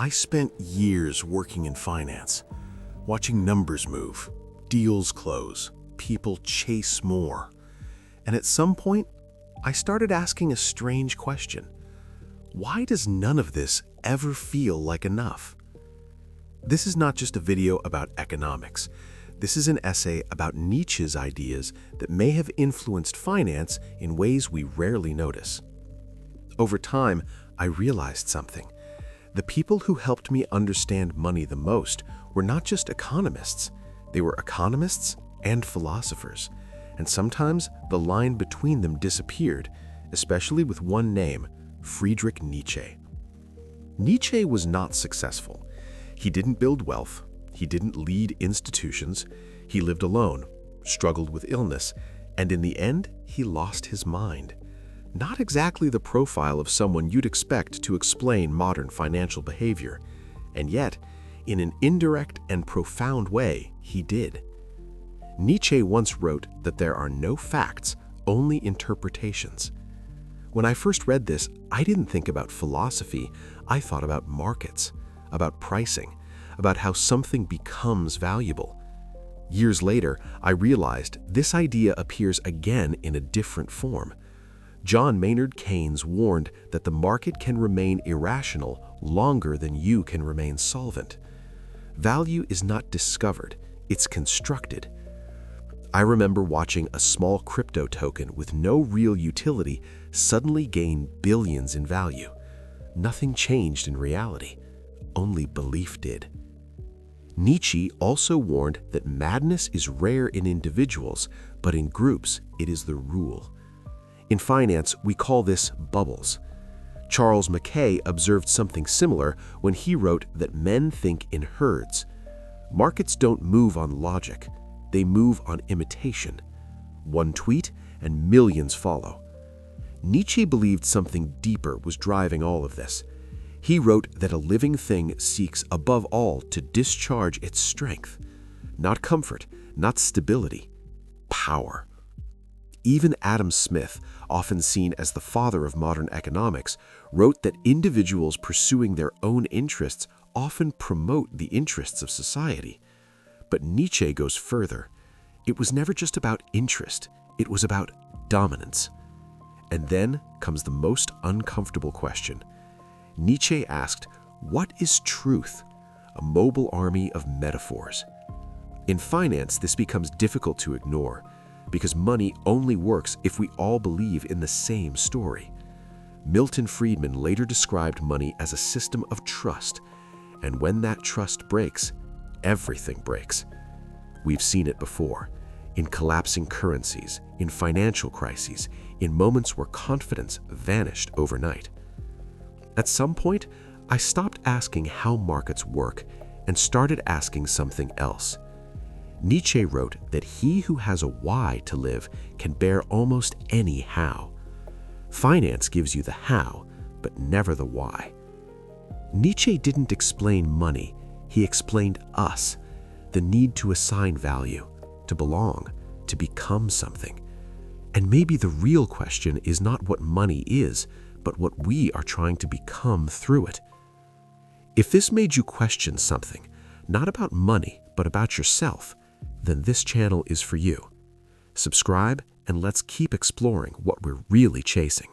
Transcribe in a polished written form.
I spent years working in finance, watching numbers move, deals close, people chase more. And at some point, I started asking a strange question. Why does none of this ever feel like enough? This is not just a video about economics. This is an essay about Nietzsche's ideas that may have influenced finance in ways we rarely notice. Over time, I realized something. The people who helped me understand money the most were not just economists. They were economists and philosophers. And sometimes the line between them disappeared, especially with one name, Friedrich Nietzsche. Nietzsche was not successful. He didn't build wealth. He didn't lead institutions. He lived alone, struggled with illness, and in the end, he lost his mind. Not exactly the profile of someone you'd expect to explain modern financial behavior. And yet, in an indirect and profound way, he did. Nietzsche once wrote that there are no facts, only interpretations. When I first read this, I didn't think about philosophy. I thought about markets, about pricing, about how something becomes valuable. Years later, I realized this idea appears again in a different form. John Maynard Keynes warned that the market can remain irrational longer than you can remain solvent. Value is not discovered, it's constructed. I remember watching a small crypto token with no real utility suddenly gain billions in value. Nothing changed in reality, only belief did. Nietzsche also warned that madness is rare in individuals, but in groups it is the rule. In finance, we call this bubbles. Charles Mackay observed something similar when he wrote that men think in herds. Markets don't move on logic. They move on imitation. One tweet and millions follow. Nietzsche believed something deeper was driving all of this. He wrote that a living thing seeks above all to discharge its strength. Not comfort, not stability, power. Even Adam Smith, often seen as the father of modern economics, wrote that individuals pursuing their own interests often promote the interests of society. But Nietzsche goes further. It was never just about interest, it was about dominance. And then comes the most uncomfortable question. Nietzsche asked, what is truth? A mobile army of metaphors. In finance, this becomes difficult to ignore, because money only works if we all believe in the same story. Milton Friedman later described money as a system of trust, and when that trust breaks, everything breaks. We've seen it before, in collapsing currencies, in financial crises, in moments where confidence vanished overnight. At some point, I stopped asking how markets work and started asking something else. Nietzsche wrote that he who has a why to live can bear almost any how. Finance gives you the how, but never the why. Nietzsche didn't explain money, he explained us, the need to assign value, to belong, to become something. And maybe the real question is not what money is, but what we are trying to become through it. If this made you question something, not about money, but about yourself, then this channel is for you. Subscribe and let's keep exploring what we're really chasing.